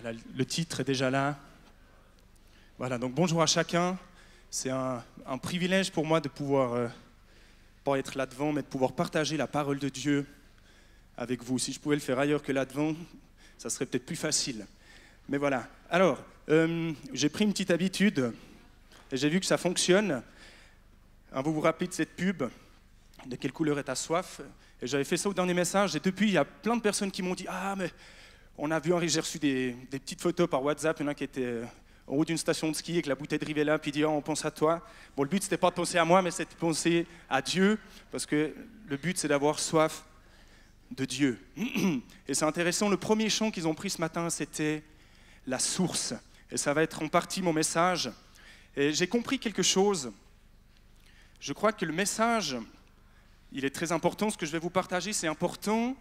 Voilà, le titre est déjà là. Voilà, donc bonjour à chacun. C'est un privilège pour moi de pouvoir, pas être là devant, mais de pouvoir partager la parole de Dieu avec vous. Si je pouvais le faire ailleurs que là devant, ça serait peut-être plus facile. Mais voilà. Alors, j'ai pris une petite habitude et j'ai vu que ça fonctionne. Vous vous rappelez de cette pub, de quelle couleur est ta soif? Et j'avais fait ça au dernier message et depuis, il y a plein de personnes qui m'ont dit « Ah, mais on a vu, j'ai reçu des petites photos par WhatsApp, il y en a qui étaient en haut d'une station de ski avec la bouteille de Rivella, puis dit oh, on pense à toi. » Bon, le but, c'était pas de penser à moi, mais c'était de penser à Dieu, parce que le but, c'est d'avoir soif de Dieu. Et c'est intéressant, le premier chant qu'ils ont pris ce matin, c'était la source. Et ça va être en partie mon message. Et j'ai compris quelque chose. Je crois que le message, il est très important. Ce que je vais vous partager, c'est important,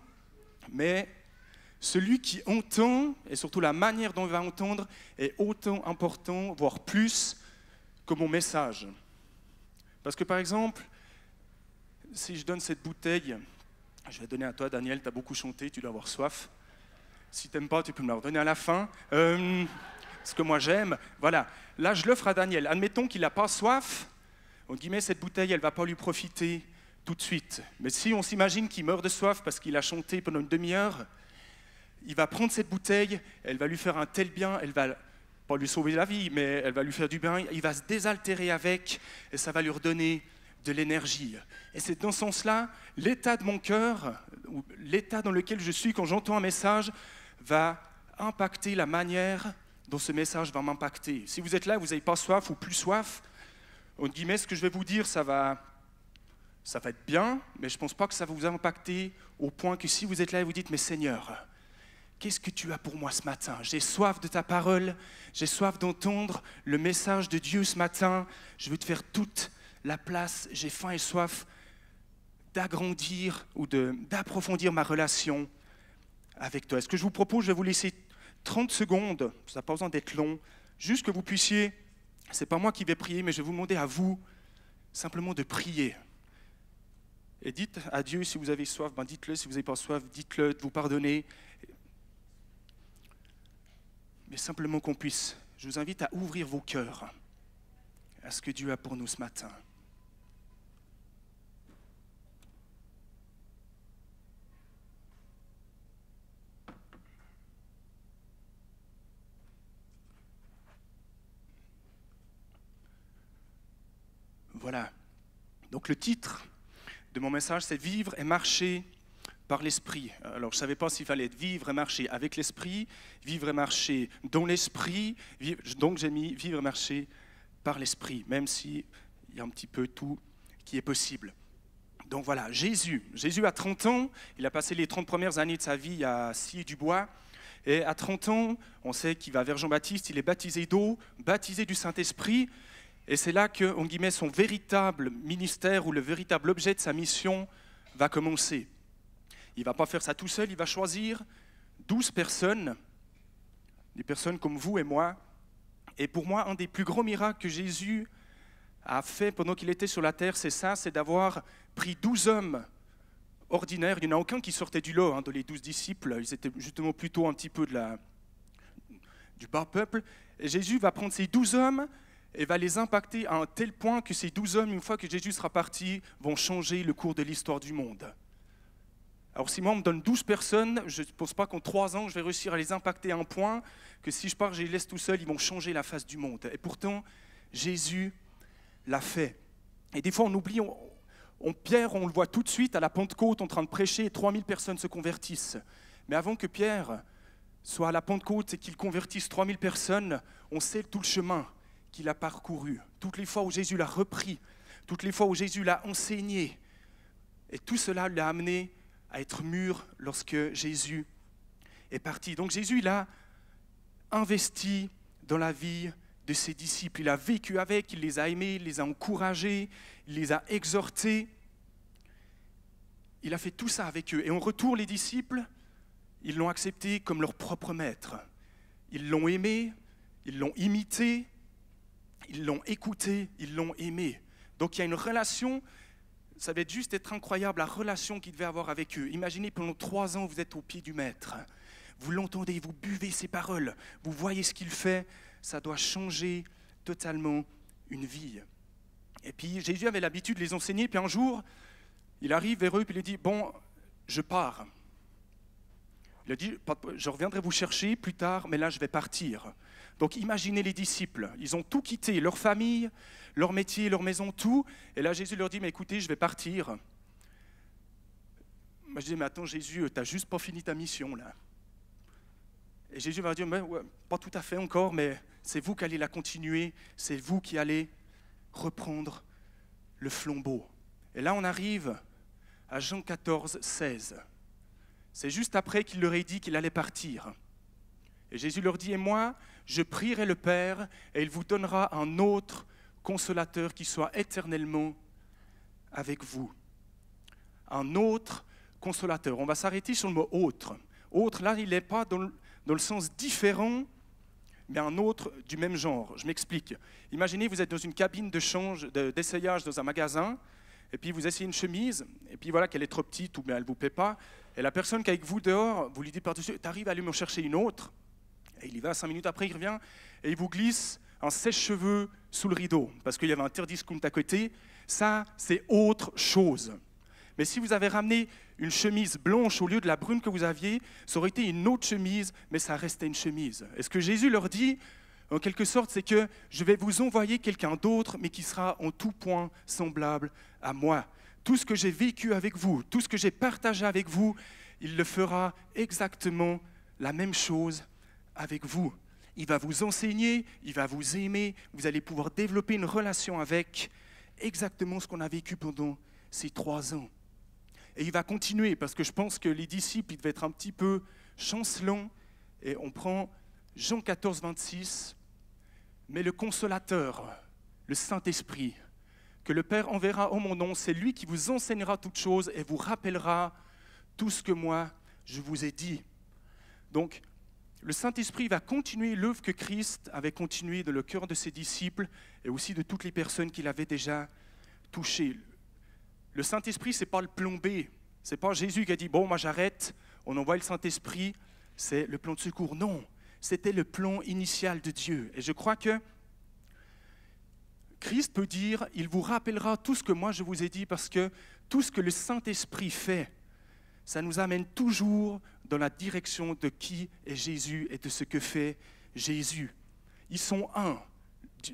mais celui qui entend, et surtout la manière dont il va entendre, est autant important, voire plus, que mon message. Parce que par exemple, si je donne cette bouteille, je vais donner à toi, Daniel, tu as beaucoup chanté, tu dois avoir soif. Si tu n'aimes pas, tu peux me la redonner à la fin. Ce que moi j'aime, voilà. Là, je l'offre à Daniel. Admettons qu'il n'a pas soif. En guillemets, cette bouteille, elle ne va pas lui profiter tout de suite. Mais si on s'imagine qu'il meurt de soif parce qu'il a chanté pendant une demi-heure, il va prendre cette bouteille, elle va lui faire un tel bien, elle va pas lui sauver la vie, mais elle va lui faire du bien, il va se désaltérer avec, et ça va lui redonner de l'énergie. Et c'est dans ce sens-là, l'état de mon cœur, ou l'état dans lequel je suis quand j'entends un message, va impacter la manière dont ce message va m'impacter. Si vous êtes là, vous n'avez pas soif ou plus soif, on guillemets, ce que je vais vous dire, ça va être bien, mais je ne pense pas que ça va vous impacter au point que si vous êtes là et vous dites « Mais Seigneur, qu'est-ce que tu as pour moi ce matin? J'ai soif de ta parole, j'ai soif d'entendre le message de Dieu ce matin. Je veux te faire toute la place, j'ai faim et soif d'agrandir ou d'approfondir ma relation avec toi. » Est-ce que je vous propose, je vais vous laisser 30 secondes, ça n'a pas besoin d'être long, juste que vous puissiez, ce n'est pas moi qui vais prier, mais je vais vous demander à vous simplement de prier. Et dites à Dieu si vous avez soif, dites-le, si vous n'avez pas soif, dites-le, de vous pardonner. Mais simplement qu'on puisse, je vous invite à ouvrir vos cœurs à ce que Dieu a pour nous ce matin. Voilà. Donc le titre de mon message, c'est « Vivre et marcher par l'esprit ». Alors je ne savais pas s'il fallait vivre et marcher avec l'esprit, vivre et marcher dans l'esprit, donc j'ai mis vivre et marcher par l'esprit, même s'il y a un petit peu tout qui est possible. Donc voilà, Jésus a 30 ans, il a passé les 30 premières années de sa vie à scier du bois, et à 30 ans, on sait qu'il va vers Jean-Baptiste, il est baptisé d'eau, baptisé du Saint-Esprit, et c'est là que, en guillemets, son véritable ministère ou le véritable objet de sa mission va commencer. Il ne va pas faire ça tout seul, il va choisir 12 personnes, des personnes comme vous et moi. Et pour moi, un des plus grands miracles que Jésus a fait pendant qu'il était sur la terre, c'est ça, c'est d'avoir pris 12 hommes ordinaires. Il n'y en a aucun qui sortait du lot, dans les 12 disciples. Ils étaient justement plutôt un petit peu du bas peuple. Et Jésus va prendre ces 12 hommes et va les impacter à un tel point que ces 12 hommes, une fois que Jésus sera parti, vont changer le cours de l'histoire du monde. Alors si moi on me donne 12 personnes, je ne pense pas qu'en 3 ans je vais réussir à les impacter à un point que si je pars, je les laisse tout seuls, ils vont changer la face du monde. Et pourtant, Jésus l'a fait. Et des fois on oublie, Pierre, on le voit tout de suite à la Pentecôte en train de prêcher, et 3000 personnes se convertissent. Mais avant que Pierre soit à la Pentecôte et qu'il convertisse 3000 personnes, on sait tout le chemin qu'il a parcouru, toutes les fois où Jésus l'a repris, toutes les fois où Jésus l'a enseigné. Et tout cela l'a amené à être mûr lorsque Jésus est parti. Donc Jésus, il a investi dans la vie de ses disciples. Il a vécu avec, il les a aimés, il les a encouragés, il les a exhortés. Il a fait tout ça avec eux. Et en retour, les disciples, ils l'ont accepté comme leur propre maître. Ils l'ont aimé, ils l'ont imité, ils l'ont écouté, ils l'ont aimé. Donc il y a une relation, ça va juste être incroyable, la relation qu'il devait avoir avec eux. Imaginez, pendant 3 ans, vous êtes au pied du maître. vous l'entendez, vous buvez ses paroles, vous voyez ce qu'il fait, ça doit changer totalement une vie. Et puis Jésus avait l'habitude de les enseigner, puis un jour, il arrive vers eux, puis il dit, bon, je pars. Il a dit, je reviendrai vous chercher plus tard, mais là je vais partir. Donc imaginez les disciples, ils ont tout quitté, leur famille, leur métier, leur maison, tout. Et là Jésus leur dit, mais écoutez, je vais partir. Moi je dis, mais attends Jésus, tu n'as juste pas fini ta mission là. Et Jésus va dire, mais ouais, pas tout à fait encore, mais c'est vous qui allez la continuer, c'est vous qui allez reprendre le flambeau. Et là on arrive à Jean 14, 16. C'est juste après qu'il leur ait dit qu'il allait partir. Et Jésus leur dit, et moi, je prierai le Père, et il vous donnera un autre consolateur qui soit éternellement avec vous. Un autre consolateur. On va s'arrêter sur le mot autre. Autre, là, il n'est pas dans le sens différent, mais un autre du même genre. Je m'explique. Imaginez, vous êtes dans une cabine d'essayage dans un magasin, et puis vous essayez une chemise, et puis voilà qu'elle est trop petite ou bien elle ne vous plaît pas, et la personne qui est avec vous dehors, vous lui dites par-dessus, t'arrives à aller me chercher une autre, et il y va, 5 minutes après il revient, et il vous glisse un sèche-cheveux sous le rideau, parce qu'il y avait un Tire-Discount à côté, ça c'est autre chose. Mais si vous avez ramené une chemise blanche au lieu de la brune que vous aviez, ça aurait été une autre chemise, mais ça restait une chemise. Et ce que Jésus leur dit, en quelque sorte, c'est que je vais vous envoyer quelqu'un d'autre, mais qui sera en tout point semblable à moi. Tout ce que j'ai vécu avec vous, tout ce que j'ai partagé avec vous, il le fera exactement la même chose avec vous. Il va vous enseigner, il va vous aimer, vous allez pouvoir développer une relation avec exactement ce qu'on a vécu pendant ces 3 ans. Et il va continuer, parce que je pense que les disciples, ils devaient être un petit peu chancelants. Et on prend Jean 14, 26. Mais le consolateur, le Saint-Esprit, que le Père enverra en mon nom, c'est lui qui vous enseignera toutes choses et vous rappellera tout ce que moi, je vous ai dit. Donc, le Saint-Esprit va continuer l'œuvre que Christ avait continuée dans le cœur de ses disciples et aussi de toutes les personnes qu'il avait déjà touchées. Le Saint-Esprit, ce n'est pas le plan B. Ce n'est pas Jésus qui a dit, bon, moi j'arrête, on envoie le Saint-Esprit, c'est le plan de secours. Non, c'était le plan initial de Dieu. Et je crois que Christ peut dire, il vous rappellera tout ce que moi je vous ai dit, parce que tout ce que le Saint-Esprit fait, ça nous amène toujours dans la direction de qui est Jésus et de ce que fait Jésus. Ils sont un,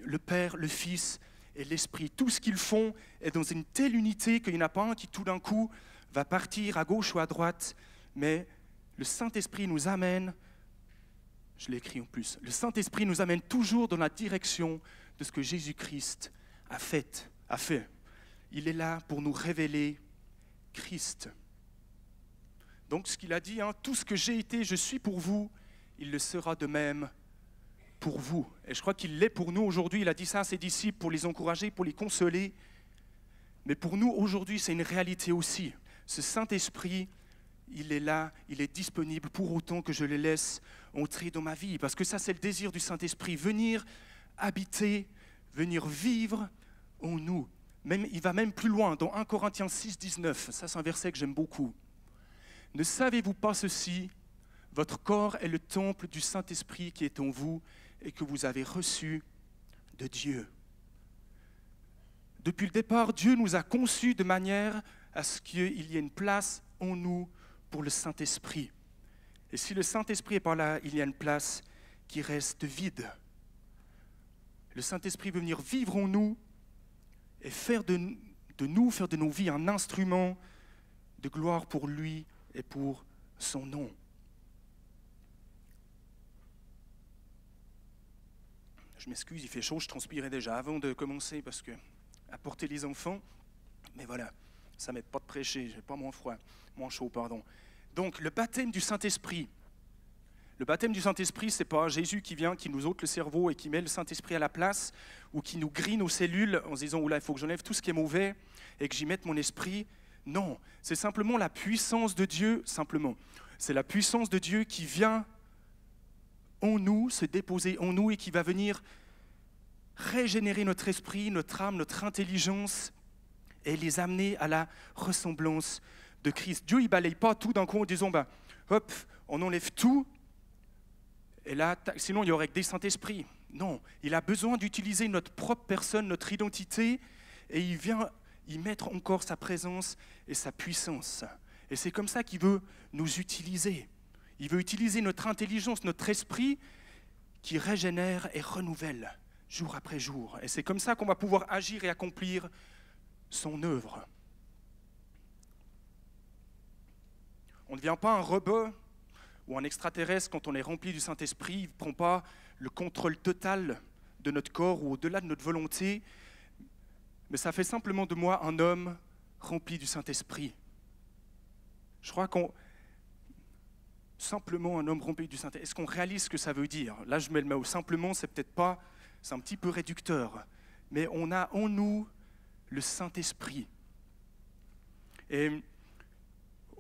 le Père, le Fils et l'Esprit. Tout ce qu'ils font est dans une telle unité qu'il n'y en a pas un qui tout d'un coup va partir à gauche ou à droite, mais le Saint-Esprit nous amène, je l'ai écrit en plus, le Saint-Esprit nous amène toujours dans la direction de ce que Jésus-Christ a fait. Il est là pour nous révéler Christ. Donc ce qu'il a dit, tout ce que j'ai été, je suis pour vous, il le sera de même pour vous. Et je crois qu'il l'est pour nous aujourd'hui. Il a dit ça à ses disciples pour les encourager, pour les consoler. Mais pour nous aujourd'hui, c'est une réalité aussi. Ce Saint-Esprit, il est là, il est disponible pour autant que je le laisse entrer dans ma vie. Parce que ça, c'est le désir du Saint-Esprit, venir habiter, venir vivre en nous. Il va même plus loin, dans 1 Corinthiens 6, 19. Ça, c'est un verset que j'aime beaucoup. Ne savez-vous pas ceci? Votre corps est le temple du Saint-Esprit qui est en vous et que vous avez reçu de Dieu. Depuis le départ, Dieu nous a conçus de manière à ce qu'il y ait une place en nous pour le Saint-Esprit. Et si le Saint-Esprit n'est pas là, il y a une place qui reste vide. Le Saint-Esprit veut venir vivre en nous et faire de nos vies un instrument de gloire pour lui et pour son nom. Je m'excuse, il fait chaud, je transpirais déjà avant de commencer parce que apporter les enfants, mais voilà, ça m'aide pas de prêcher, j'ai pas moins chaud. Donc le baptême du Saint-Esprit. Le baptême du Saint-Esprit, c'est pas Jésus qui vient, qui nous ôte le cerveau et qui met le Saint-Esprit à la place, ou qui nous grille nos cellules en se disant, oula, il faut que j'enlève tout ce qui est mauvais et que j'y mette mon esprit. Non, c'est simplement la puissance de Dieu, C'est la puissance de Dieu qui vient en nous, se déposer en nous et qui va venir régénérer notre esprit, notre âme, notre intelligence et les amener à la ressemblance de Christ. Dieu, il ne balaye pas tout d'un coup en disant, hop, on enlève tout Et là, sinon, il y aurait que des Saint-Esprits. Non, il a besoin d'utiliser notre propre personne, notre identité, et il vient y mettre encore sa présence et sa puissance. Et c'est comme ça qu'il veut nous utiliser. Il veut utiliser notre intelligence, notre esprit, qui régénère et renouvelle jour après jour. Et c'est comme ça qu'on va pouvoir agir et accomplir son œuvre. On ne devient pas un robot ou un extraterrestre quand on est rempli du Saint-Esprit. Il ne prend pas le contrôle total de notre corps ou au-delà de notre volonté, mais ça fait simplement de moi un homme rempli du Saint-Esprit. Je crois simplement un homme rempli du Saint-Esprit. Est-ce qu'on réalise ce que ça veut dire? Là, je mets le mot simplement, c'est peut-être pas, c'est un petit peu réducteur, mais on a en nous le Saint-Esprit. Et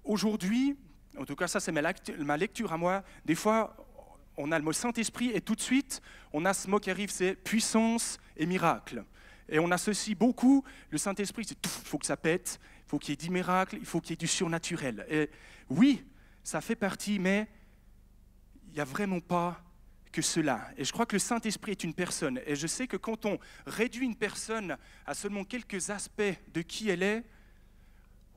aujourd'hui, en tout cas ça c'est ma lecture à moi, des fois on a le mot Saint-Esprit et tout de suite on a ce mot qui arrive, c'est puissance et miracle. Et on associe beaucoup le Saint-Esprit, c'est tout, il faut que ça pète, il faut qu'il y ait du miracle, il faut qu'il y ait du surnaturel. Et oui, ça fait partie, mais il n'y a vraiment pas que cela. Et je crois que le Saint-Esprit est une personne. Et je sais que quand on réduit une personne à seulement quelques aspects de qui elle est,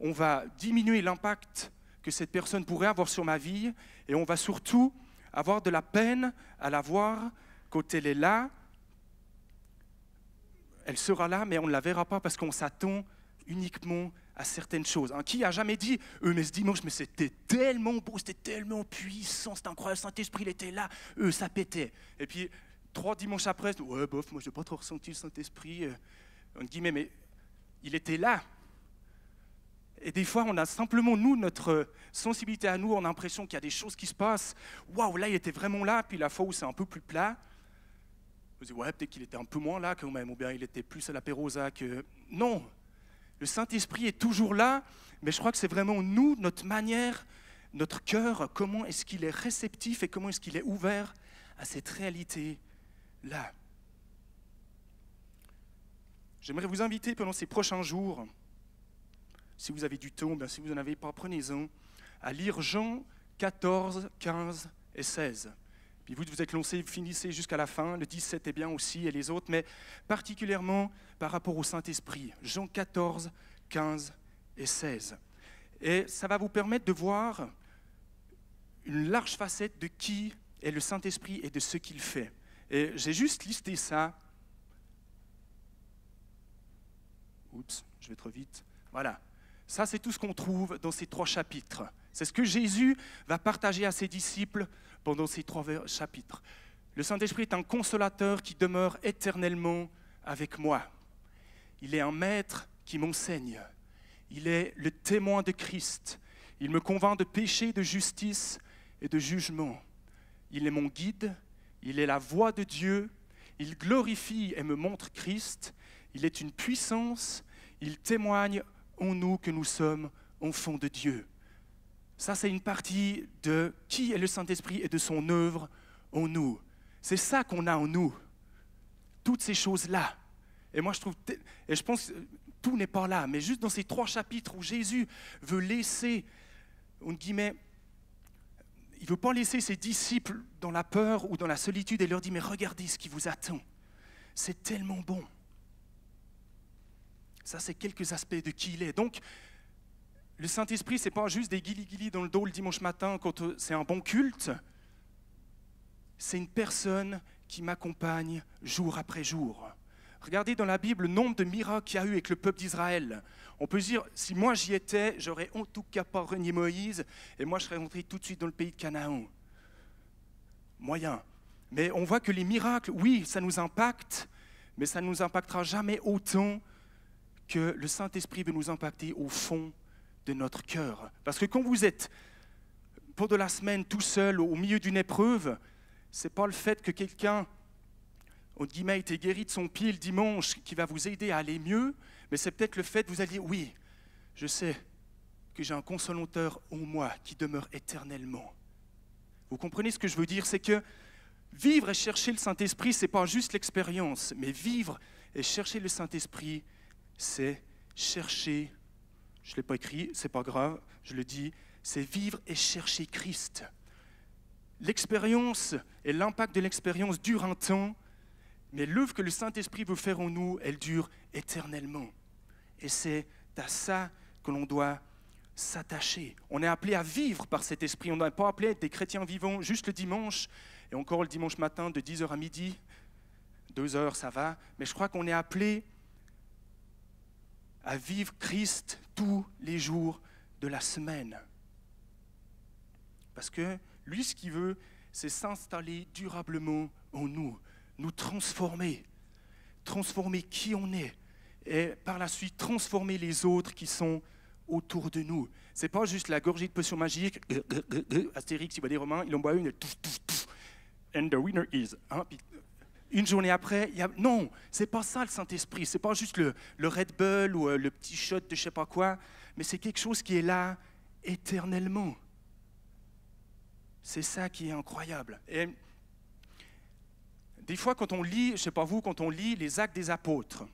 on va diminuer l'impact que cette personne pourrait avoir sur ma vie, et on va surtout avoir de la peine à la voir quand elle est là. Elle sera là, mais on ne la verra pas parce qu'on s'attend uniquement à certaines choses. Qui a jamais dit mais ce dimanche, mais c'était tellement beau, c'était tellement puissant, c'était incroyable, le Saint-Esprit, il était là, ça pétait. Et puis, 3 dimanches après, ouais, bof, moi je n'ai pas trop ressenti le Saint-Esprit, entre guillemets, mais il était là. Et des fois, on a simplement, nous, notre sensibilité à nous, on a l'impression qu'il y a des choses qui se passent. Waouh, là, il était vraiment là. Puis la fois où c'est un peu plus plat, vous dites, ouais, peut-être qu'il était un peu moins là quand même, ou bien il était plus à l'apérosa que... Non, le Saint-Esprit est toujours là, mais je crois que c'est vraiment nous, notre manière, notre cœur, comment est-ce qu'il est réceptif et comment est-ce qu'il est ouvert à cette réalité-là. J'aimerais vous inviter pendant ces prochains jours, si vous avez du temps, bien si vous n'en avez pas, prenez-en, à lire Jean 14, 15 et 16. Puis vous êtes lancés, vous finissez jusqu'à la fin, le 17 est bien aussi, et les autres, mais particulièrement par rapport au Saint-Esprit. Jean 14, 15 et 16. Et ça va vous permettre de voir une large facette de qui est le Saint-Esprit et de ce qu'il fait. Et j'ai juste listé ça. Oups, je vais trop vite. Voilà. Ça, c'est tout ce qu'on trouve dans ces 3 chapitres. C'est ce que Jésus va partager à ses disciples pendant ces 3 chapitres. Le Saint-Esprit est un consolateur qui demeure éternellement avec moi. Il est un maître qui m'enseigne. Il est le témoin de Christ. Il me convainc de péché, de justice et de jugement. Il est mon guide. Il est la voix de Dieu. Il glorifie et me montre Christ. Il est une puissance. Il témoigne en nous que nous sommes enfants de Dieu. Ça, c'est une partie de qui est le Saint-Esprit et de son œuvre en nous. C'est ça qu'on a en nous, toutes ces choses-là. Et moi, je pense que tout n'est pas là, mais juste dans ces 3 chapitres où Jésus veut laisser, entre guillemets, il ne veut pas laisser ses disciples dans la peur ou dans la solitude et leur dire « mais regardez ce qui vous attend, c'est tellement bon ». Ça, c'est quelques aspects de qui il est. Donc, le Saint-Esprit, ce n'est pas juste des guili-guili dans le dos le dimanche matin quand c'est un bon culte. C'est une personne qui m'accompagne jour après jour. Regardez dans la Bible le nombre de miracles qu'il y a eu avec le peuple d'Israël. On peut se dire, si moi j'y étais, j'aurais en tout cas pas renié Moïse et moi je serais rentré tout de suite dans le pays de Canaan. Moyen. Mais on voit que les miracles, oui, ça nous impacte, mais ça ne nous impactera jamais autant que le Saint-Esprit veut nous impacter au fond de notre cœur. Parce que quand vous êtes pendant la semaine tout seul au milieu d'une épreuve, ce n'est pas le fait que quelqu'un, entre guillemets, a été guéri de son pied le dimanche qui va vous aider à aller mieux, mais c'est peut-être le fait que vous allez dire, oui, je sais que j'ai un consolateur en moi qui demeure éternellement. Vous comprenez ce que je veux dire? C'est que vivre et chercher le Saint-Esprit, ce n'est pas juste l'expérience, mais vivre et chercher le Saint-Esprit, c'est chercher, je ne l'ai pas écrit, c'est pas grave, je le dis, c'est vivre et chercher Christ. l'expérience et l'impact de l'expérience durent un temps, mais l'œuvre que le Saint-Esprit veut faire en nous, elle dure éternellement. Et c'est à ça que l'on doit s'attacher. On est appelé à vivre par cet esprit. On n'est pas appelé à être des chrétiens vivants juste le dimanche, et encore le dimanche matin de 10h à midi. 2 heures, ça va. Mais je crois qu'on est appelé à vivre Christ tous les jours de la semaine. Parce que lui, ce qu'il veut, c'est s'installer durablement en nous, nous transformer qui on est, et par la suite transformer les autres qui sont autour de nous. C'est pas juste la gorgée de potion magique, Astérix, il voit des Romains, il en boit une, and the winner is. Hein, une journée après, non, c'est pas ça le Saint-Esprit, c'est pas juste le Red Bull ou le petit shot de je sais pas quoi, mais c'est quelque chose qui est là éternellement. C'est ça qui est incroyable. Et des fois, quand on lit, je sais pas vous, quand on lit les Actes des Apôtres,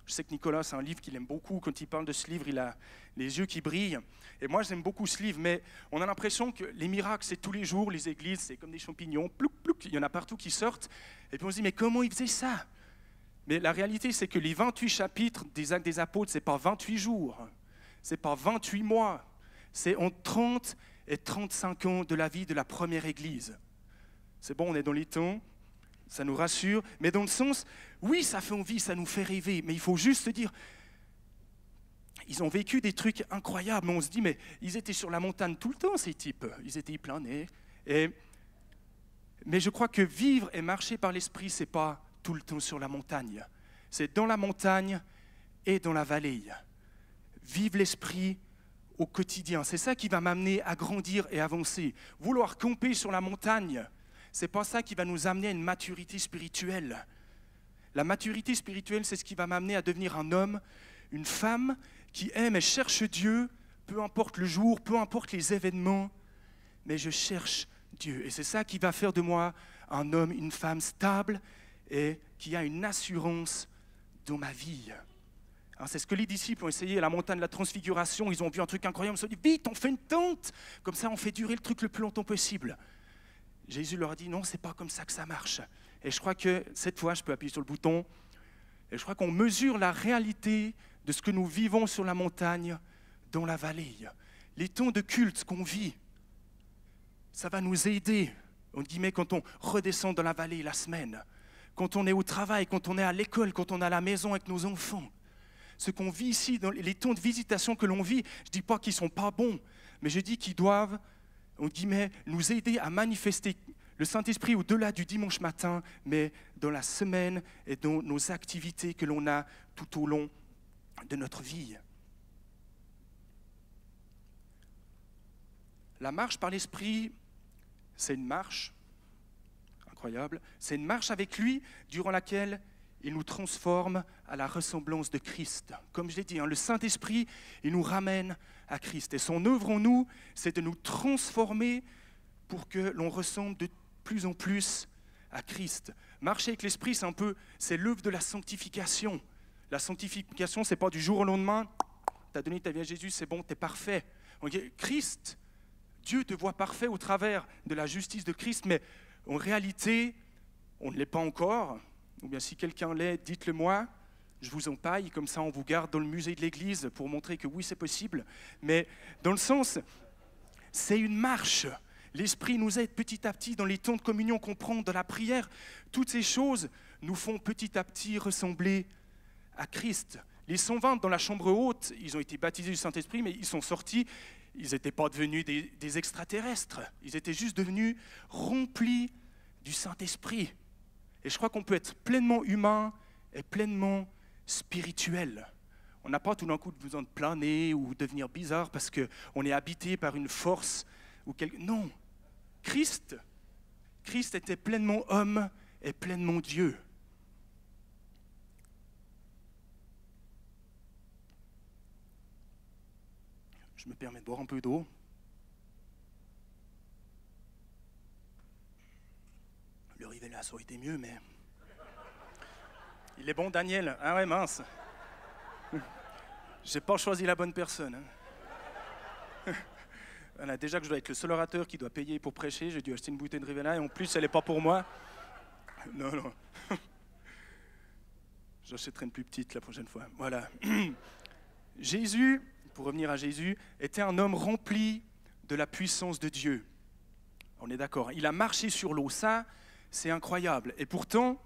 je sais que Nicolas, c'est un livre qu'il aime beaucoup. Quand il parle de ce livre, il a les yeux qui brillent. Et moi, j'aime beaucoup ce livre, mais on a l'impression que les miracles, c'est tous les jours. Les églises, c'est comme des champignons. Plouc, plouc, il y en a partout qui sortent. Et puis on se dit, mais comment ils faisaient ça? Mais la réalité, c'est que les 28 chapitres des Actes des Apôtres, ce n'est pas 28 jours. Ce n'est pas 28 mois. C'est entre 30 et 35 ans de la vie de la première église. C'est bon, on est dans les temps. Ça nous rassure, mais dans le sens, oui, ça fait envie, ça nous fait rêver, mais il faut juste se dire, ils ont vécu des trucs incroyables, mais on se dit, mais ils étaient sur la montagne tout le temps, ces types, ils étaient plein nez. Mais je crois que vivre et marcher par l'esprit, c'est pas tout le temps sur la montagne, c'est dans la montagne et dans la vallée. Vivre l'esprit au quotidien, c'est ça qui va m'amener à grandir et avancer. Vouloir camper sur la montagne, c'est pas ça qui va nous amener à une maturité spirituelle. La maturité spirituelle, c'est ce qui va m'amener à devenir un homme, une femme qui aime et cherche Dieu, peu importe le jour, peu importe les événements, mais je cherche Dieu. Et c'est ça qui va faire de moi un homme, une femme stable et qui a une assurance dans ma vie. Alors, c'est ce que les disciples ont essayé à la montagne de la transfiguration. Ils ont vu un truc incroyable, ils se sont dit, vite, on fait une tente, comme ça on fait durer le truc le plus longtemps possible. Jésus leur a dit, non, c'est pas comme ça que ça marche. Et je crois que cette fois, je peux appuyer sur le bouton, et je crois qu'on mesure la réalité de ce que nous vivons sur la montagne, dans la vallée. Les temps de culte qu'on vit, ça va nous aider, entre guillemets, quand on redescend dans la vallée la semaine, quand on est au travail, quand on est à l'école, quand on est à la maison avec nos enfants. Ce qu'on vit ici, dans les temps de visitation que l'on vit, je ne dis pas qu'ils ne sont pas bons, mais je dis qu'ils doivent, entre guillemets, nous aider à manifester le Saint-Esprit au-delà du dimanche matin, mais dans la semaine et dans nos activités que l'on a tout au long de notre vie. La marche par l'Esprit, c'est une marche incroyable, c'est une marche avec lui durant laquelle il nous transforme à la ressemblance de Christ. Comme je l'ai dit, le Saint-Esprit, il nous ramène à Christ. Et son œuvre en nous, c'est de nous transformer pour que l'on ressemble de plus en plus à Christ. Marcher avec l'Esprit, c'est l'œuvre de la sanctification. La sanctification, ce n'est pas du jour au lendemain, tu as donné ta vie à Jésus, c'est bon, tu es parfait. Christ, Dieu te voit parfait au travers de la justice de Christ, mais en réalité, on ne l'est pas encore. Ou bien si quelqu'un l'est, dites-le moi, je vous empaille, comme ça on vous garde dans le musée de l'église pour montrer que oui, c'est possible. Mais dans le sens, c'est une marche. L'Esprit nous aide petit à petit dans les temps de communion qu'on prend, dans la prière. Toutes ces choses nous font petit à petit ressembler à Christ. Les 120 dans la chambre haute, ils ont été baptisés du Saint-Esprit, mais ils sont sortis, ils n'étaient pas devenus des extraterrestres. Ils étaient juste devenus remplis du Saint-Esprit. Et je crois qu'on peut être pleinement humain et pleinement spirituel. On n'a pas tout d'un coup besoin de planer ou devenir bizarre parce qu'on est habité par une force. Non, Christ était pleinement homme et pleinement Dieu. Je me permets de boire un peu d'eau. Le Rivella, ça aurait été mieux, mais... Il est bon, Daniel. Ah ouais, mince. J'ai pas choisi la bonne personne. Voilà, déjà que je dois être le seul orateur qui doit payer pour prêcher, j'ai dû acheter une bouteille de Rivella et en plus elle n'est pas pour moi. Non, non. J'achèterai une plus petite la prochaine fois. Voilà. Jésus, pour revenir à Jésus, était un homme rempli de la puissance de Dieu. On est d'accord. Il a marché sur l'eau, ça, c'est incroyable. Et pourtant,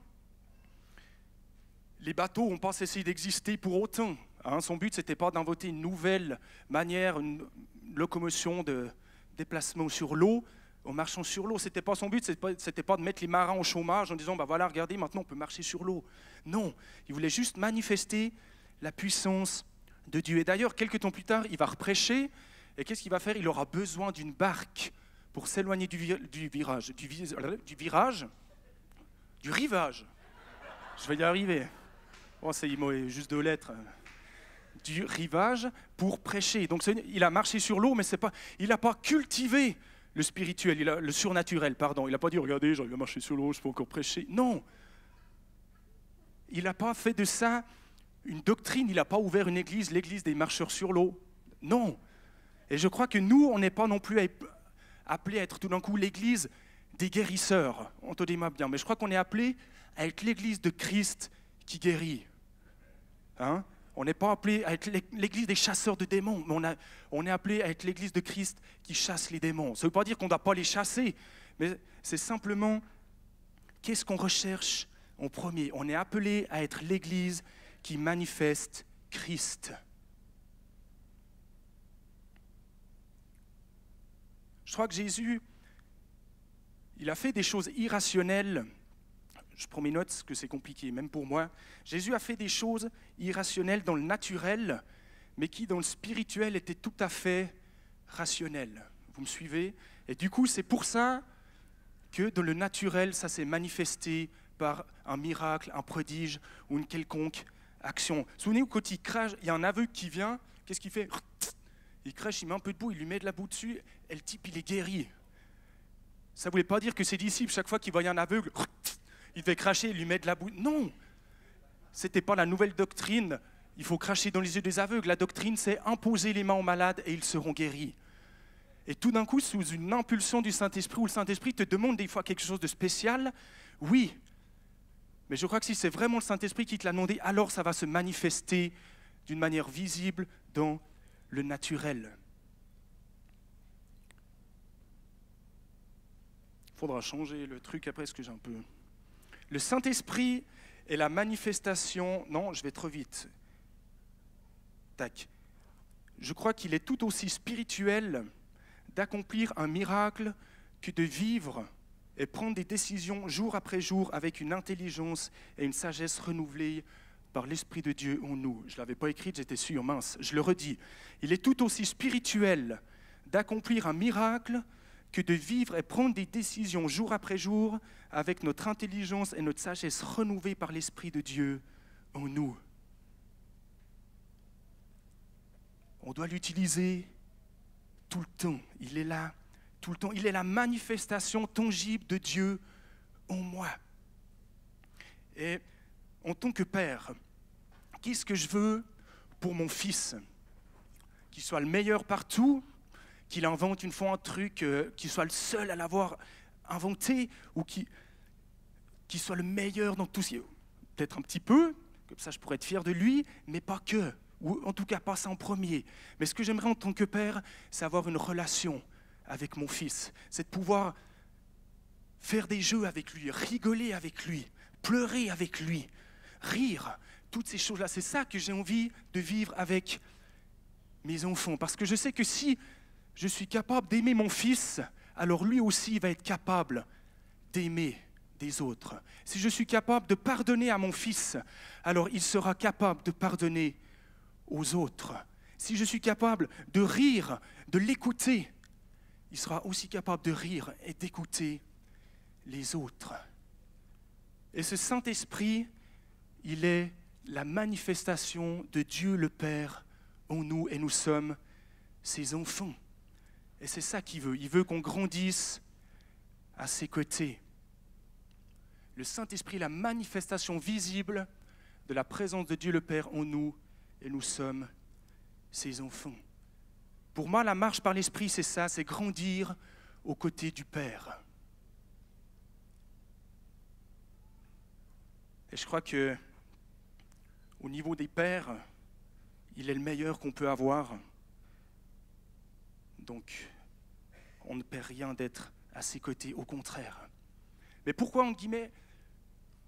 les bateaux n'ont pas cessé d'exister pour autant. Hein, son but, ce n'était pas d'inventer une nouvelle manière, une locomotion de déplacement sur l'eau, en marchant sur l'eau. Ce n'était pas son but, ce n'était pas de mettre les marins au chômage en disant, bah voilà, regardez, maintenant on peut marcher sur l'eau. Non, il voulait juste manifester la puissance de Dieu. Et d'ailleurs, quelques temps plus tard, il va reprêcher, et qu'est-ce qu'il va faire? Il aura besoin d'une barque pour s'éloigner du rivage. Je vais y arriver. Oh, c'est juste 2 lettres. Du rivage pour prêcher. Donc il a marché sur l'eau, mais il n'a pas cultivé le spirituel, le surnaturel, pardon. Il n'a pas dit, regardez, j'arrive à marcher sur l'eau, je peux encore prêcher. Non. Il n'a pas fait de ça une doctrine, il n'a pas ouvert une église, l'église des marcheurs sur l'eau. Non. Et je crois que nous, on n'est pas non plus appelés à être tout d'un coup l'église des guérisseurs. Entendez-moi bien, mais je crois qu'on est appelé à être l'église de Christ qui guérit. Hein? On n'est pas appelé à être l'église des chasseurs de démons, mais on est appelé à être l'église de Christ qui chasse les démons. Ça ne veut pas dire qu'on ne doit pas les chasser, mais c'est simplement qu'est-ce qu'on recherche en premier. On est appelé à être l'église qui manifeste Christ. Je crois que Jésus, il a fait des choses irrationnelles. Je prends mes notes parce que c'est compliqué, même pour moi. Jésus a fait des choses irrationnelles dans le naturel, mais qui dans le spirituel étaient tout à fait rationnelles. Vous me suivez? Et du coup, c'est pour ça que dans le naturel, ça s'est manifesté par un miracle, un prodige ou une quelconque action. Souvenez-vous, quand il crache, il y a un aveugle qui vient, qu'est-ce qu'il fait? Il crèche, il met un peu de boue, il lui met de la boue dessus, et le type, il est guéri. Ça ne voulait pas dire que ses disciples, chaque fois qu'ils voyaient un aveugle, il devait cracher, il lui met de la boue. Non, ce n'était pas la nouvelle doctrine. Il faut cracher dans les yeux des aveugles. La doctrine, c'est imposer les mains aux malades et ils seront guéris. Et tout d'un coup, sous une impulsion du Saint-Esprit, où le Saint-Esprit te demande des fois quelque chose de spécial, oui. Mais je crois que si c'est vraiment le Saint-Esprit qui te l'a demandé, alors ça va se manifester d'une manière visible dans le naturel. Il faudra changer le truc après, parce que j'ai un peu... Le Saint-Esprit est la manifestation... Non, je vais trop vite. Tac. Je crois qu'il est tout aussi spirituel d'accomplir un miracle que de vivre et prendre des décisions jour après jour avec une intelligence et une sagesse renouvelée par l'Esprit de Dieu en nous. Je ne l'avais pas écrite, j'étais sûr, mince. Je le redis. Il est tout aussi spirituel d'accomplir un miracle que de vivre et prendre des décisions jour après jour avec notre intelligence et notre sagesse renouvelée par l'Esprit de Dieu en nous. On doit l'utiliser tout le temps. Il est là, tout le temps. Il est la manifestation tangible de Dieu en moi. Et en tant que père, qu'est-ce que je veux pour mon fils? Qu'il soit le meilleur partout, qu'il invente une fois un truc, qu'il soit le seul à l'avoir inventé, ou qu'il soit le meilleur dans tout ce qui est... Peut-être un petit peu, comme ça je pourrais être fier de lui, mais pas que, ou en tout cas pas ça en premier. Mais ce que j'aimerais en tant que père, c'est avoir une relation avec mon fils, c'est de pouvoir faire des jeux avec lui, rigoler avec lui, pleurer avec lui, rire, toutes ces choses-là. C'est ça que j'ai envie de vivre avec mes enfants, parce que je sais que si je suis capable d'aimer mon fils, alors lui aussi va être capable d'aimer des autres. Si je suis capable de pardonner à mon fils, alors il sera capable de pardonner aux autres. Si je suis capable de rire, de l'écouter, il sera aussi capable de rire et d'écouter les autres. Et ce Saint-Esprit, il est la manifestation de Dieu le Père en nous, et nous sommes ses enfants. Et c'est ça qu'il veut. Il veut qu'on grandisse à ses côtés. Le Saint-Esprit est la manifestation visible de la présence de Dieu le Père en nous, et nous sommes ses enfants. Pour moi, la marche par l'Esprit, c'est ça, c'est grandir aux côtés du Père. Et je crois que au niveau des pères, il est le meilleur qu'on peut avoir. Donc, on ne perd rien d'être à ses côtés, au contraire. Mais pourquoi, en guillemets,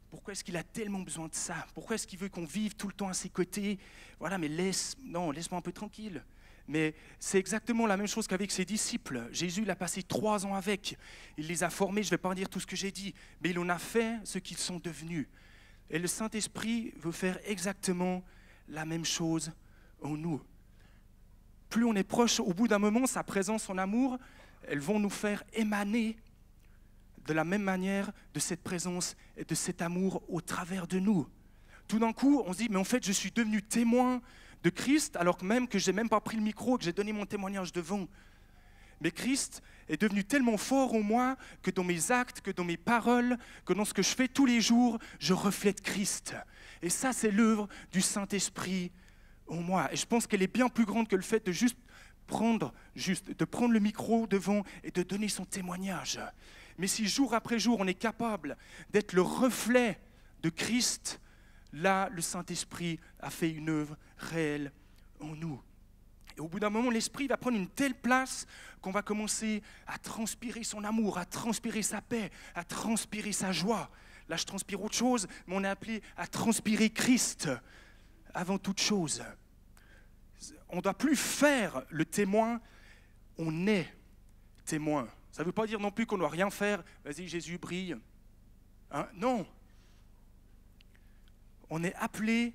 pourquoi est-ce qu'il a tellement besoin de ça? Pourquoi est-ce qu'il veut qu'on vive tout le temps à ses côtés? Voilà, mais laisse-moi un peu tranquille. Mais c'est exactement la même chose qu'avec ses disciples. Jésus l'a passé 3 ans avec. Il les a formés, je ne vais pas en dire tout ce que j'ai dit, mais il en a fait ce qu'ils sont devenus. Et le Saint-Esprit veut faire exactement la même chose en nous. Plus on est proche, au bout d'un moment, sa présence, son amour, elles vont nous faire émaner de la même manière de cette présence et de cet amour au travers de nous. Tout d'un coup, on se dit, mais en fait, je suis devenu témoin de Christ, alors que même que je n'ai même pas pris le micro, que j'ai donné mon témoignage devant. Mais Christ est devenu tellement fort en moi que dans mes actes, que dans mes paroles, que dans ce que je fais tous les jours, je reflète Christ. Et ça, c'est l'œuvre du Saint-Esprit en moi. Et je pense qu'elle est bien plus grande que le fait de juste prendre le micro devant et de donner son témoignage. Mais si jour après jour, on est capable d'être le reflet de Christ, là, le Saint-Esprit a fait une œuvre réelle en nous. Et au bout d'un moment, l'Esprit va prendre une telle place qu'on va commencer à transpirer son amour, à transpirer sa paix, à transpirer sa joie. Là, je transpire autre chose, mais on est appelé à transpirer Christ avant toute chose. On ne doit plus faire le témoin, on est témoin. Ça ne veut pas dire non plus qu'on ne doit rien faire. Vas-y, Jésus, brille. Hein? Non. On est appelé,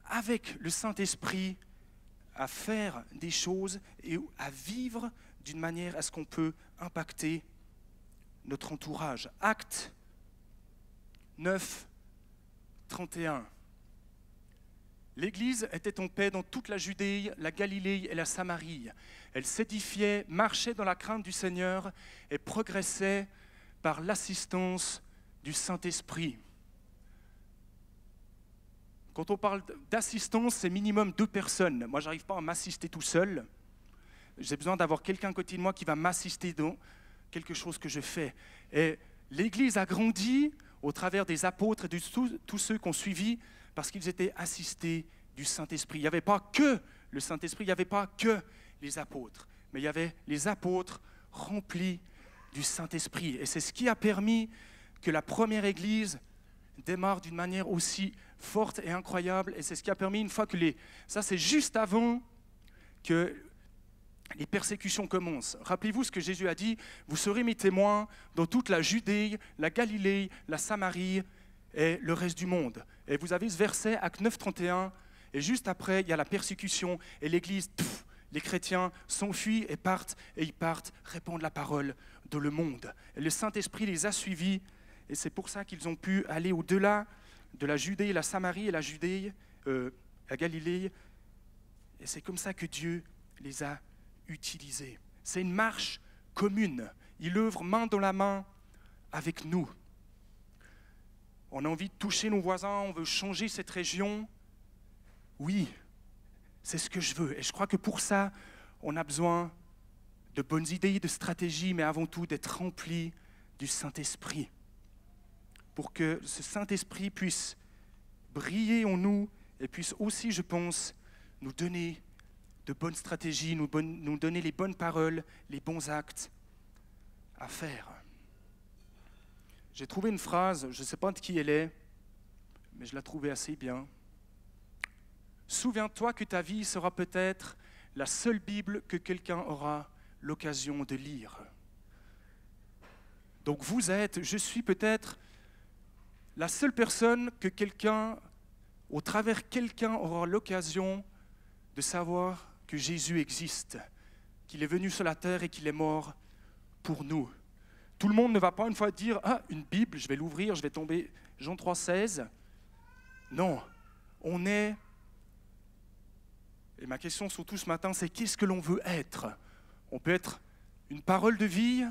avec le Saint-Esprit, à faire des choses et à vivre d'une manière à ce qu'on peut impacter notre entourage. Actes 9, 31. L'Église était en paix dans toute la Judée, la Galilée et la Samarie. Elle s'édifiait, marchait dans la crainte du Seigneur et progressait par l'assistance du Saint-Esprit. Quand on parle d'assistance, c'est minimum 2 personnes. Moi, je n'arrive pas à m'assister tout seul. J'ai besoin d'avoir quelqu'un à côté de moi qui va m'assister dans quelque chose que je fais. Et l'Église a grandi au travers des apôtres et de tous ceux qui ont suivi parce qu'ils étaient assistés du Saint-Esprit. Il n'y avait pas que le Saint-Esprit, il n'y avait pas que les apôtres, mais il y avait les apôtres remplis du Saint-Esprit. Et c'est ce qui a permis que la première Église démarre d'une manière aussi forte et incroyable. Et c'est ce qui a permis, une fois que ça c'est juste avant que les persécutions commencent. Rappelez-vous ce que Jésus a dit, vous serez mes témoins dans toute la Judée, la Galilée, la Samarie et le reste du monde. Et vous avez ce verset, Actes 9, 31, et juste après, il y a la persécution, et l'Église, les chrétiens s'enfuient et ils partent répandre la parole dans le monde. Et le Saint-Esprit les a suivis, et c'est pour ça qu'ils ont pu aller au-delà de la Judée, la Samarie et la Galilée. Et c'est comme ça que Dieu les a utilisés. C'est une marche commune. Il œuvre main dans la main avec nous. On a envie de toucher nos voisins, on veut changer cette région. Oui, c'est ce que je veux. Et je crois que pour ça, on a besoin de bonnes idées, de stratégies, mais avant tout d'être rempli du Saint-Esprit. Pour que ce Saint-Esprit puisse briller en nous et puisse aussi, je pense, nous donner de bonnes stratégies, nous donner les bonnes paroles, les bons actes à faire. J'ai trouvé une phrase, je ne sais pas de qui elle est, mais je la trouvais assez bien. Souviens-toi que ta vie sera peut-être la seule Bible que quelqu'un aura l'occasion de lire. Donc je suis peut-être la seule personne que au travers quelqu'un aura l'occasion de savoir que Jésus existe, qu'il est venu sur la terre et qu'il est mort pour nous. Tout le monde ne va pas une fois dire « Ah, une Bible, je vais l'ouvrir, je vais tomber Jean 3, 16 ». Non, on est... Et ma question surtout ce matin, c'est qu'est-ce que l'on veut être? On peut être une parole de vie,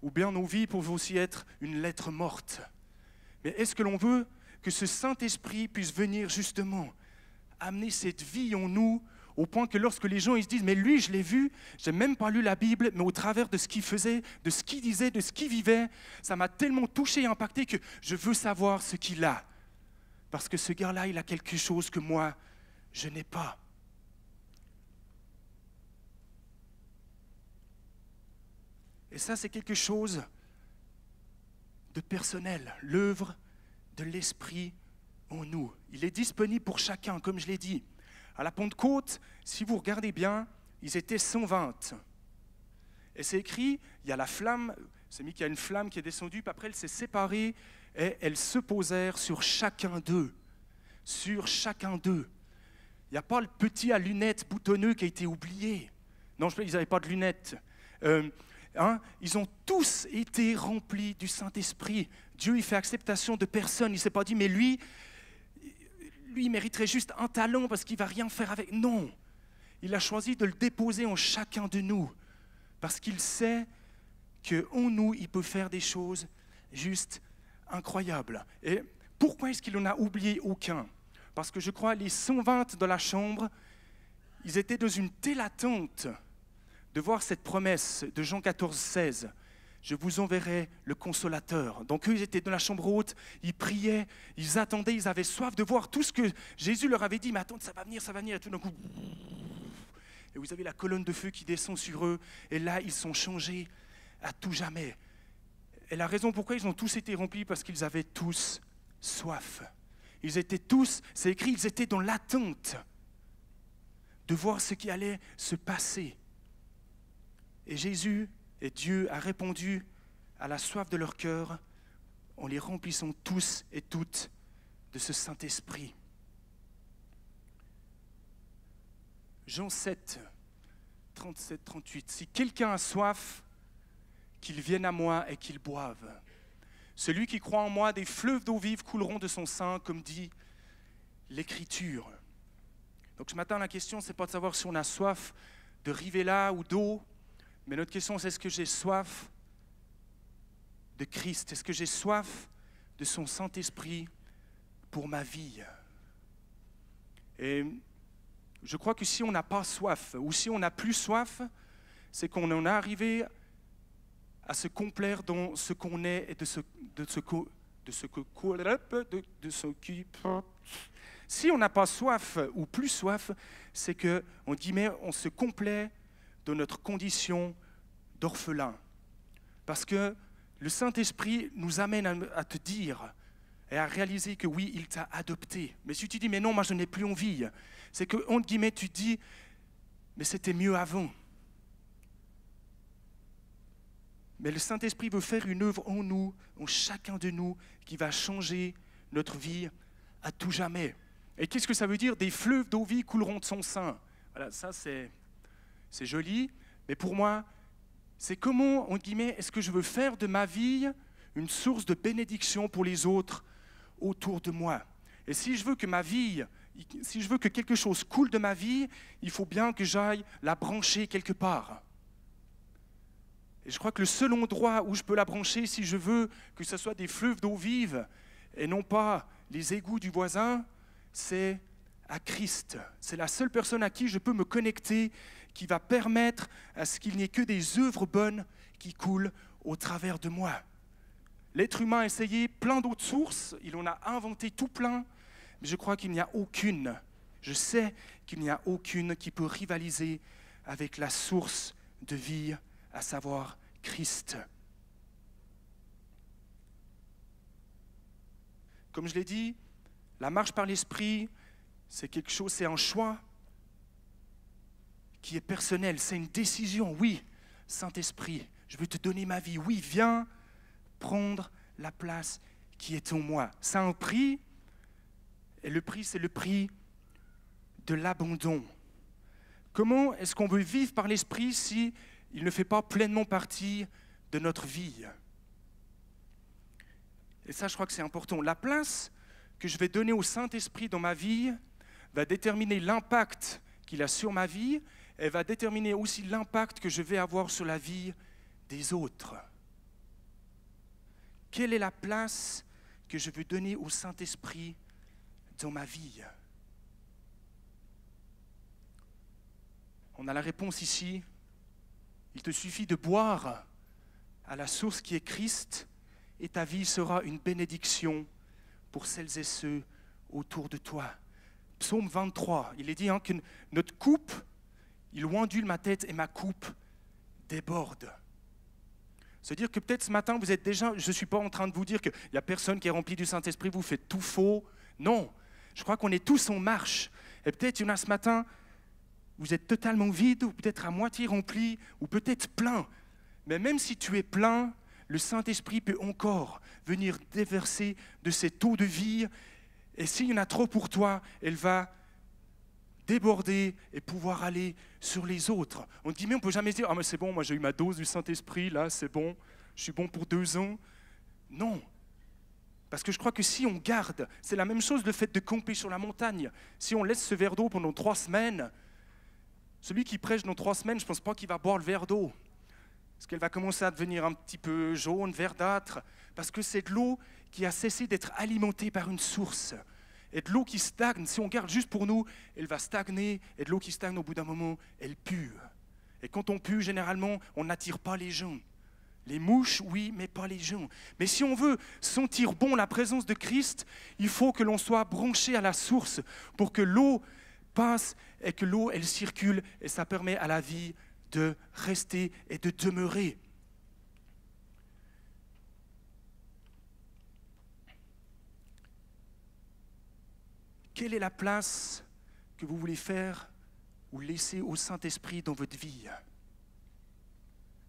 ou bien nos vies peuvent aussi être une lettre morte. Mais est-ce que l'on veut que ce Saint-Esprit puisse venir justement amener cette vie en nous au point que lorsque les gens ils se disent « mais lui, je l'ai vu, j'ai même pas lu la Bible, mais au travers de ce qu'il faisait, de ce qu'il disait, de ce qu'il vivait, ça m'a tellement touché et impacté que je veux savoir ce qu'il a. Parce que ce gars-là, il a quelque chose que moi, je n'ai pas. » Et ça, c'est quelque chose de personnel, l'œuvre de l'Esprit en nous. Il est disponible pour chacun, comme je l'ai dit. À la Pentecôte, si vous regardez bien, ils étaient 120. Et c'est écrit, il y a la flamme, c'est mis qu'il y a une flamme qui est descendue, puis après elle s'est séparée, et elles se posèrent sur chacun d'eux. Sur chacun d'eux. Il n'y a pas le petit à lunettes boutonneux qui a été oublié. Non, ils n'avaient pas de lunettes. Ils ont tous été remplis du Saint-Esprit. Dieu, il fait acceptation de personne. Il ne s'est pas dit, mais lui, il mériterait juste un talent parce qu'il ne va rien faire avec. Non, il a choisi de le déposer en chacun de nous parce qu'il sait qu'en nous, il peut faire des choses juste incroyables. Et pourquoi est-ce qu'il n'en a oublié aucun? Parce que je crois les 120 dans la chambre, ils étaient dans une telle attente de voir cette promesse de Jean 14, 16. Je vous enverrai le consolateur. Donc eux, ils étaient dans la chambre haute, ils priaient, ils attendaient, ils avaient soif de voir tout ce que Jésus leur avait dit. Mais attends, ça va venir. Et tout d'un coup, et vous avez la colonne de feu qui descend sur eux. Et là, ils sont changés à tout jamais. Et la raison pourquoi ils ont tous été remplis, parce qu'ils avaient tous soif. Ils étaient tous, c'est écrit, ils étaient dans l'attente de voir ce qui allait se passer. Et Jésus et Dieu a répondu à la soif de leur cœur en les remplissant tous et toutes de ce Saint-Esprit. Jean 7, 37, 38. Si quelqu'un a soif, qu'il vienne à moi et qu'il boive. Celui qui croit en moi, des fleuves d'eau vive couleront de son sein, comme dit l'Écriture. Donc ce matin, la question, ce n'est pas de savoir si on a soif de rivella ou d'eau, mais notre question, c'est est-ce que j'ai soif de Christ? Est-ce que j'ai soif de son Saint-Esprit pour ma vie? Et je crois que si on n'a pas soif, ou si on n'a plus soif, c'est qu'on en est arrivé à se complaire dans ce qu'on est et de ce qui... Si on n'a pas soif ou plus soif, c'est que, on guillemets, on se complaît de notre condition d'orphelin. Parce que le Saint-Esprit nous amène à te dire et à réaliser que oui, il t'a adopté. Mais si tu dis, mais non, moi je n'ai plus envie, c'est que, entre guillemets, tu te dis, mais c'était mieux avant. Mais le Saint-Esprit veut faire une œuvre en nous, en chacun de nous, qui va changer notre vie à tout jamais. Et qu'est-ce que ça veut dire? Des fleuves d'eau vive couleront de son sein. Voilà, ça c'est joli, mais pour moi, c'est comment, entre guillemets, est-ce que je veux faire de ma vie une source de bénédiction pour les autres autour de moi? Et si je veux que ma vie, si je veux que quelque chose coule de ma vie, il faut bien que j'aille la brancher quelque part. Et je crois que le seul endroit où je peux la brancher, si je veux que ce soit des fleuves d'eau vive et non pas les égouts du voisin, c'est à Christ. C'est la seule personne à qui je peux me connecter, qui va permettre à ce qu'il n'y ait que des œuvres bonnes qui coulent au travers de moi. L'être humain a essayé plein d'autres sources, il en a inventé tout plein, mais je crois qu'il n'y a aucune, je sais qu'il n'y a aucune qui peut rivaliser avec la source de vie, à savoir Christ. Comme je l'ai dit, la marche par l'Esprit, c'est quelque chose, c'est un choix qui est personnel, c'est une décision. Oui, Saint-Esprit, je veux te donner ma vie. Oui, viens prendre la place qui est en moi. Ça a un prix, et le prix, c'est le prix de l'abandon. Comment est-ce qu'on veut vivre par l'Esprit si il ne fait pas pleinement partie de notre vie? Et ça, je crois que c'est important. La place que je vais donner au Saint-Esprit dans ma vie va déterminer l'impact qu'il a sur ma vie et va déterminer aussi l'impact que je vais avoir sur la vie des autres. Quelle est la place que je veux donner au Saint-Esprit dans ma vie? On a la réponse ici. Il te suffit de boire à la source qui est Christ et ta vie sera une bénédiction pour celles et ceux autour de toi. Psaume 23, il est dit que notre coupe, il ondule ma tête et ma coupe déborde. C'est-à-dire que peut-être ce matin, vous êtes déjà, je ne suis pas en train de vous dire qu'il n'y a personne qui est rempli du Saint-Esprit, vous faites tout faux. Non, je crois qu'on est tous en marche. Et peut-être il y en a ce matin, vous êtes totalement vide, ou peut-être à moitié rempli, ou peut-être plein. Mais même si tu es plein, le Saint-Esprit peut encore venir déverser de cette eau de vie. Et s'il y en a trop pour toi, elle va déborder et pouvoir aller sur les autres. On dit, mais on ne peut jamais se dire, ah mais c'est bon, moi j'ai eu ma dose du Saint-Esprit, là c'est bon, je suis bon pour 2 ans. Non, parce que je crois que si on garde, c'est la même chose le fait de camper sur la montagne. Si on laisse ce verre d'eau pendant 3 semaines, celui qui prêche dans 3 semaines, je ne pense pas qu'il va boire le verre d'eau. Parce qu'elle va commencer à devenir un petit peu jaune, verdâtre, parce que c'est de l'eau qui a cessé d'être alimentée par une source. Et de l'eau qui stagne, si on garde juste pour nous, elle va stagner, et de l'eau qui stagne au bout d'un moment, elle pue. Et quand on pue, généralement, on n'attire pas les gens. Les mouches, oui, mais pas les gens. Mais si on veut sentir bon la présence de Christ, il faut que l'on soit branché à la source pour que l'eau passe et que l'eau, elle circule, et ça permet à la vie de rester et de demeurer. Quelle est la place que vous voulez faire ou laisser au Saint-Esprit dans votre vie?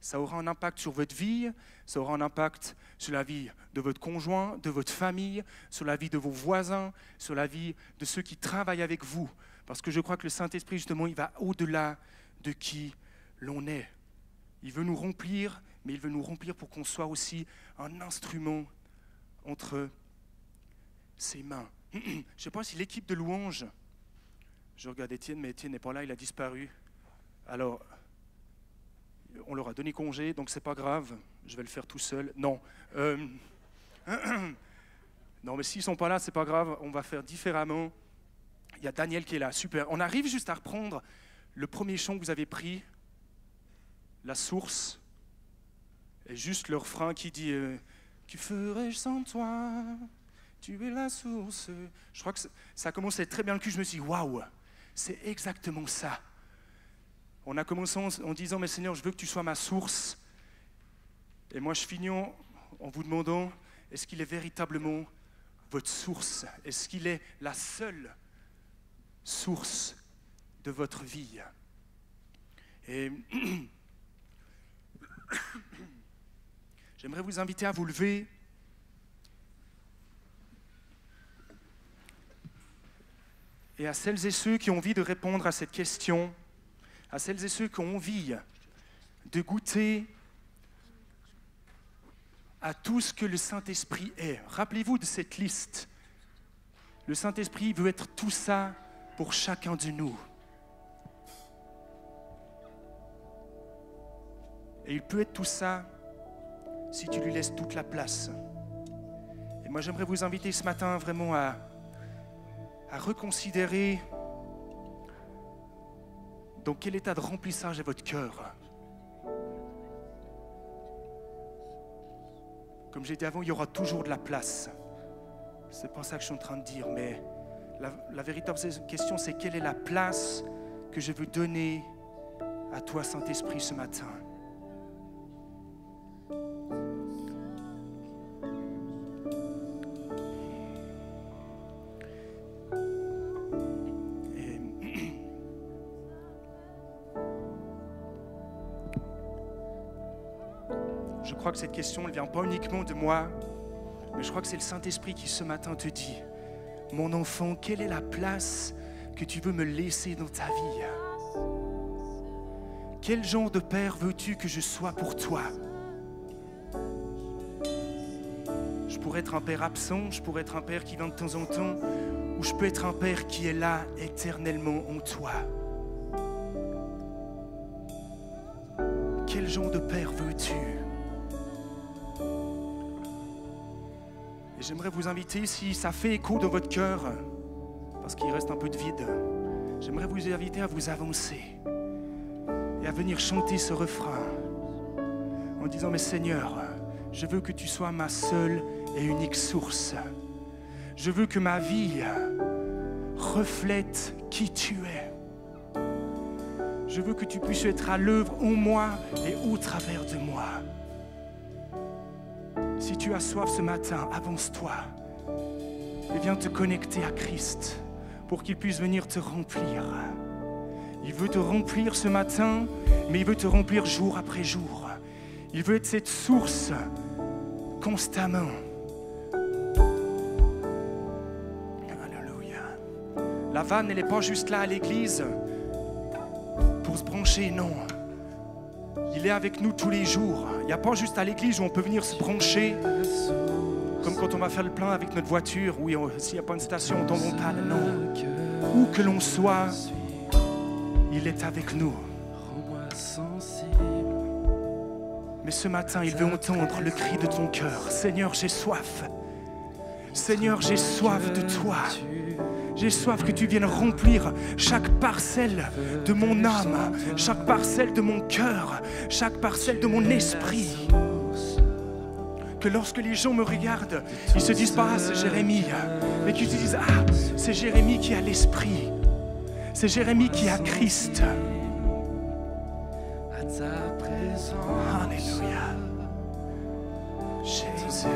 Ça aura un impact sur votre vie, ça aura un impact sur la vie de votre conjoint, de votre famille, sur la vie de vos voisins, sur la vie de ceux qui travaillent avec vous. Parce que je crois que le Saint-Esprit, justement, il va au-delà de qui l'on est. Il veut nous remplir, mais il veut nous remplir pour qu'on soit aussi un instrument entre ses mains. Je ne sais pas si l'équipe de louange, je regarde Étienne, mais Étienne n'est pas là, il a disparu. Alors, on leur a donné congé, donc c'est pas grave, je vais le faire tout seul. Non. Non, mais s'ils ne sont pas là, c'est pas grave, on va faire différemment. Il y a Daniel qui est là, super. On arrive juste à reprendre le premier chant que vous avez pris, la source, et juste le refrain qui dit « Que ferais-je sans toi ? Tu es la source. » Je crois que ça commençait très bien le cul. Je me suis dit, waouh, c'est exactement ça. On a commencé en disant, mais Seigneur, je veux que tu sois ma source. Et moi, je finis en vous demandant, est-ce qu'il est véritablement votre source? Est-ce qu'il est la seule source de votre vie? Et j'aimerais vous inviter à vous lever. Et à celles et ceux qui ont envie de répondre à cette question, à celles et ceux qui ont envie de goûter à tout ce que le Saint-Esprit est. Rappelez-vous de cette liste. Le Saint-Esprit veut être tout ça pour chacun de nous. Et il peut être tout ça si tu lui laisses toute la place. Et moi, j'aimerais vous inviter ce matin vraiment à reconsidérer dans quel état de remplissage est votre cœur. Comme j'ai dit avant, il y aura toujours de la place. C'est pas ça que je suis en train de dire, mais la véritable question, c'est quelle est la place que je veux donner à toi, Saint-Esprit, ce matin. Je crois que cette question ne vient pas uniquement de moi, mais je crois que c'est le Saint-Esprit qui ce matin te dit, mon enfant, quelle est la place que tu veux me laisser dans ta vie? Quel genre de père veux-tu que je sois pour toi? Je pourrais être un père absent, je pourrais être un père qui vient de temps en temps, ou je peux être un père qui est là éternellement en toi. Quel genre de père veux-tu? Et j'aimerais vous inviter, si ça fait écho dans votre cœur, parce qu'il reste un peu de vide, j'aimerais vous inviter à vous avancer. et à venir chanter ce refrain en disant, mais Seigneur, je veux que tu sois ma seule et unique source. Je veux que ma vie reflète qui tu es. Je veux que tu puisses être à l'œuvre en moi et au travers de moi. Si tu as soif ce matin, avance-toi et viens te connecter à Christ pour qu'il puisse venir te remplir. Il veut te remplir ce matin, mais il veut te remplir jour après jour. Il veut être cette source constamment. Alléluia. La vanne, elle n'est pas juste là à l'église pour se brancher, non. Il est avec nous tous les jours. Il n'y a pas juste à l'église où on peut venir se brancher, comme quand on va faire le plein avec notre voiture, où s'il n'y a pas une station, on tombe en panne. Non. Où que l'on soit, il est avec nous. Mais ce matin, il veut entendre le cri de ton cœur. Seigneur, j'ai soif. Seigneur, j'ai soif de toi. J'ai soif que tu viennes remplir chaque parcelle de mon âme, chaque parcelle de mon cœur, chaque parcelle de mon esprit. Que lorsque les gens me regardent, ils ne se disent pas « Ah, c'est Jérémie », mais qu'ils se disent « Ah, c'est Jérémie qui a l'esprit. C'est Jérémie qui a Christ. » Alléluia. Jésus.